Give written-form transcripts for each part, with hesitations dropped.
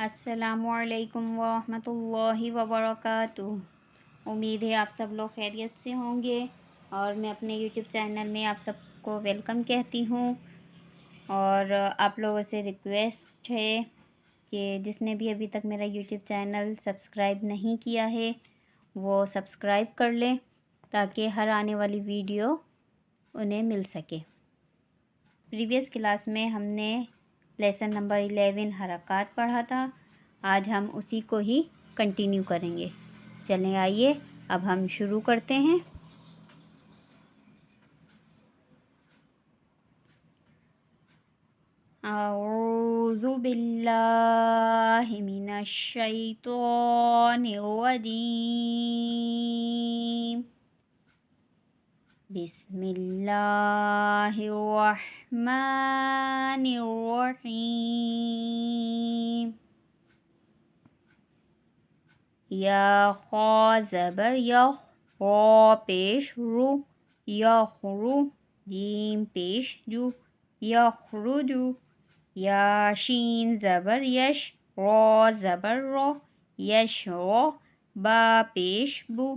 السلام علیکم ورحمۃ اللہ وبرکاتہ۔ امید ہے آپ سب لوگ خیریت سے ہوں گے اور میں اپنے یوٹیوب چینل میں آپ سب کو ویلکم کہتی ہوں۔ اور آپ لوگوں سے ریکویسٹ ہے کہ جس نے بھی ابھی تک میرا یوٹیوب چینل سبسکرائب نہیں کیا ہے وہ سبسکرائب کر لیں تاکہ ہر آنے والی ویڈیو انہیں مل سکے۔ پریویس کلاس میں ہم نے لیسن نمبر 11 حرکات پڑھا تھا، آج ہم اسی کو ہی کنٹینیو کریں گے۔ چلیں آئیے اب ہم شروع کرتے ہیں۔ اعوذ باللہ من الشیطان الرجیم، بسم اللہ الرحمن الرحیم۔ یا خا زبر یخ، را پیش رو، یخرو، جیم پیش جو، یخرجو۔ یا شین زبر یش، را زبر رو، یشرو، با پیش بو،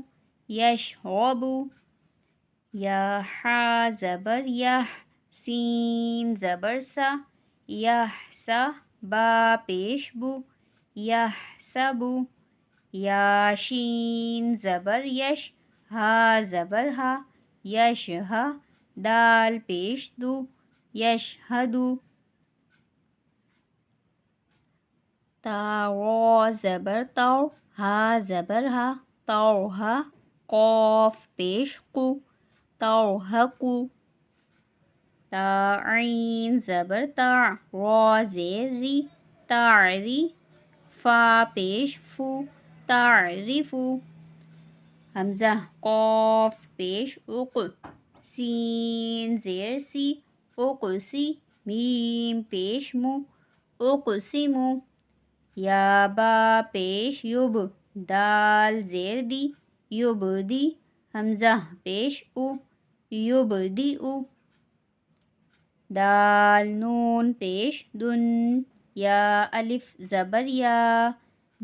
یشربو۔ یا حا زبر یح، سین زبر سا، یحسا، با پیش بو، یحسبو۔ یا شین زبر یش، ہا زبر ہا، یشہا، دال پیش دو، یشہدو۔ تا را زبر تو، ہا زبر ہا، توہا، قاف پیش قو، توہقو۔ تا عین زبر تا، را زیر ری، تعری، فا پیش فو، تعرفو۔ حمزہ قاف پیش اق، سین زیر سی، اقسی، میم پیش مو، اقسمو۔ یا با پیش یب، دال زیر دی، یبدی، حمزہ پیش او، یبدئو۔ دال نون پیش دن، یا الف زبر یا،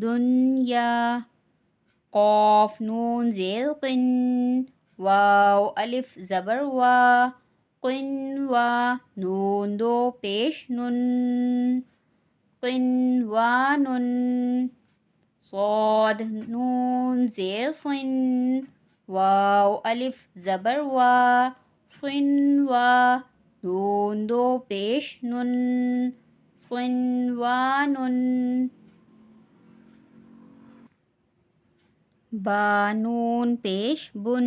دنیا۔ قاف نون زیر قن، واو الف زبر وا، قنوا۔ نون دو پیش نن، قنوانن۔ صاد نون زیر صن، واو الف زبر وا، صنوا۔ نون دو پیش نن، صنوانن۔ با نون پیش بن،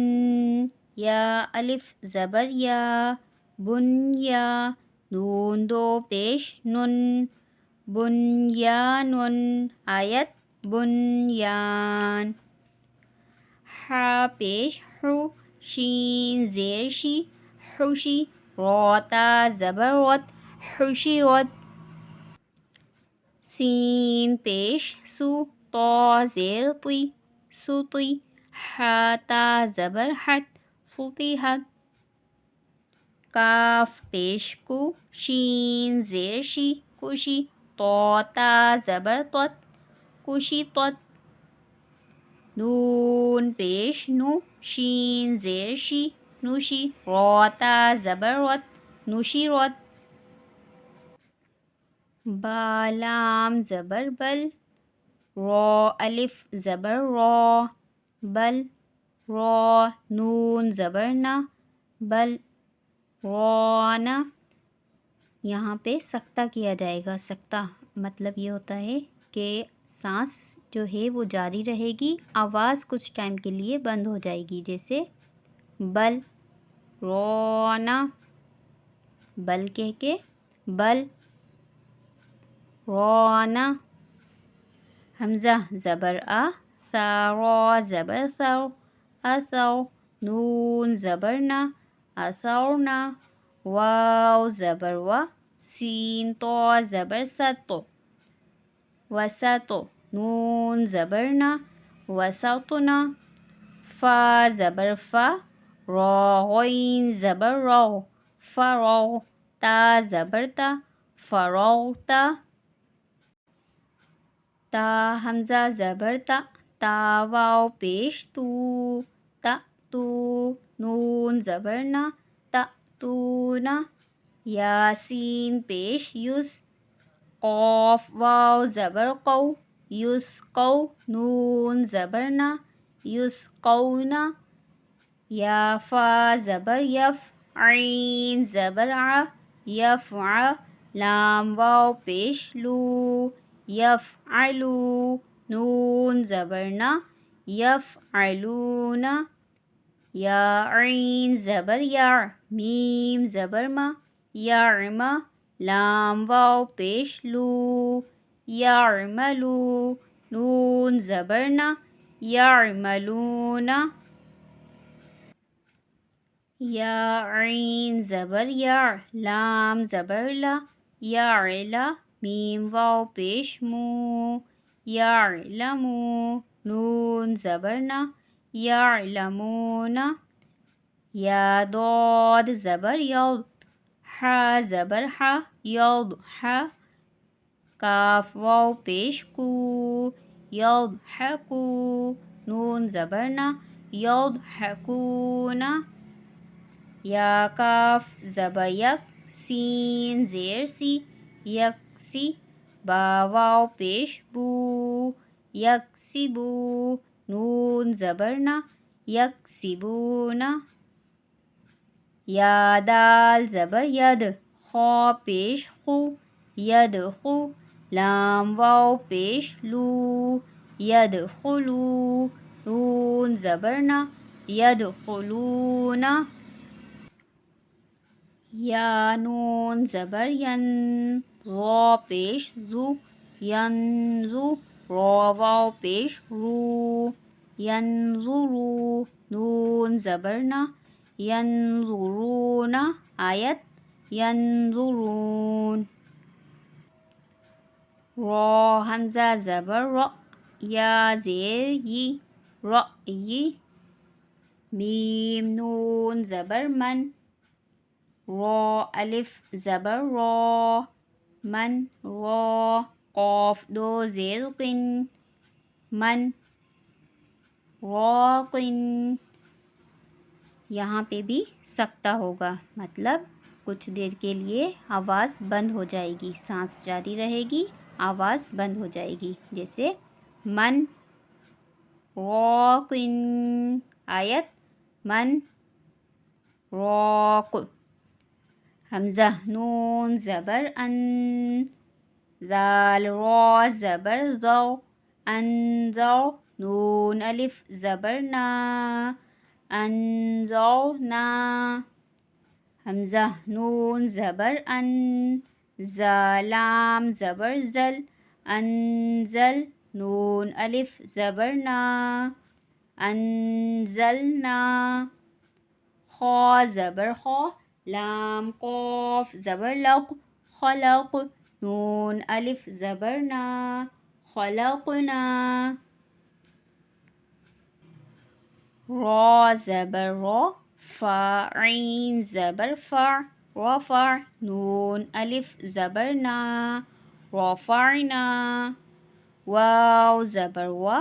یا الف زبر یا، بنیا۔ نون دو پیش نن، بنیانن۔ آیت بنیان۔ حا پیش حو، شین زیر شی، حشی۔ را تا زبر رت، حشرت۔ سین پیش سو، طا زیر طی، سطی۔ حا تا زبر حت، سطحت۔ کاف پیش کو، شین زیر شی، کشی۔ طا تا زبر طت، کشطت۔ نون پیش نو، شین زیر شی، نشی۔ را تا زبر رت، نشرت۔ با لام زبر بل، را الف زبر را، بل۔ را نون زبر نا، بل، رانا۔ یہاں پہ سکتہ کیا جائے گا۔ سکتہ مطلب یہ ہوتا ہے کہ سانس جو ہے وہ جاری رہے گی، آواز کچھ ٹائم کے لیے بند ہو جائے گی، جیسے بل، رونا، بل کہہ کے بل، رونا۔ حمزہ زبر آ، سا را زبر سو، اثو۔ نون زبر نا، اثرنا۔ واو زبر وا، سین تو زبر ست، وسط۔ نون زبر نا، وسطنا۔ فا زبر فا، را غین زبر رو، فرو۔ تا زبر تا، فروتا۔ تا حمزہ زبر تا، تا واو پیش تو، تا تو، نون زبر نا، تا تو نا، یاسین پیش یس، قاف واو زبر قو، یس قو، نون زبر نا، یس قونا، یا فا زبر یف، عین زبر ع، یف ع، لام واو پیش لو، یف علو، نون زبر نا، یف علونا، یا عین زبر یا، میم زبر ما، یعما، لام واو پیش لو، یعملو، نون زبر نا، یعملونا، یا عین زبر یا، لام زبر لا، یعلا، میم واو پیش مو، یعلمو، نون زبر نا، یعلمونا، یا ضاد زبر یض، ح زبر ح، یضح، کاف واو پیش کو، یضحکو، نون زبر نا، یضحکونا، یا کاف زبر یک، سین زیر سی، یکسی، با واو پیش بو، یکسبو، نون زبر نا، یکسبونا، یا دال زبر ید، خا پیش خو، یدخو، لام واو پیش لو، یدخلو، نون زبر نا، یدخلونا، یا نون زبر ین، را پیش زو، ینزو، را واو پیش رو، ینظرو، نون زبر نا، ینظرونا، آیت ینظرون، را حمزہ زبر را، یا زیر یی، رأیی، میم نون زبر من، را الف زبر را، من را، قاف دو زیر قن، من راقن، یہاں پہ بھی سکتہ ہوگا، مطلب کچھ دیر کے لیے آواز بند ہو جائے گی، سانس جاری رہے گی، آواز بند ہو جائے گی، جیسے من راقن، آیت من راق، حمزہ نون زبر ان، ذال را زبر ذو، انذو، نون الف زبر نا، انذونا، حمزہ نون زبر ان، لام زبر زل، انزل، نون الف زبر نا، انزلنا، خا زبر خا، لام قاف زبر لق، خلق، نون الف زبر نا، خلقنا، را زبر را، فا عین زبر فع، رفع، نون الف زبر نا، رفعنا، واو زبر وا،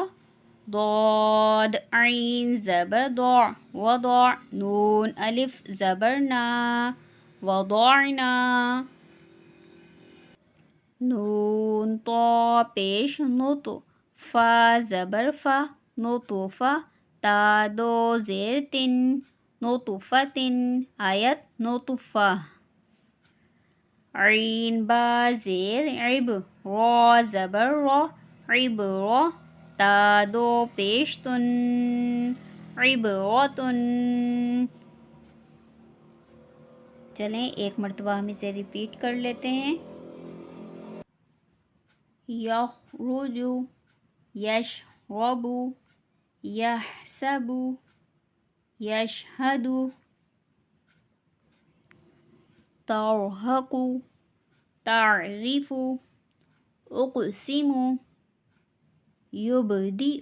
ضاد عین زبر ضع، وضع، نون الف زبر نا، وضعنا، نون طا پیش نط، فا زبر فا، نطفہ، تا دو زیر تن، نطفتن، آیت نطفہ، عین با زیر عب، را زبر را، عبرہ، تا دو پیش تن، عبرتن، چلیں ایک مرتبہ ہم اسے ریپیٹ کر لیتے ہیں، یخرج، یشرب، یحسب، یشہد، ترہق، تعرف، اقسم، یبدئ،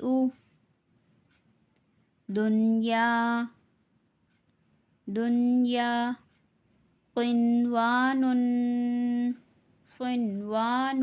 دنیا، دنیا، قنوان، صنوان،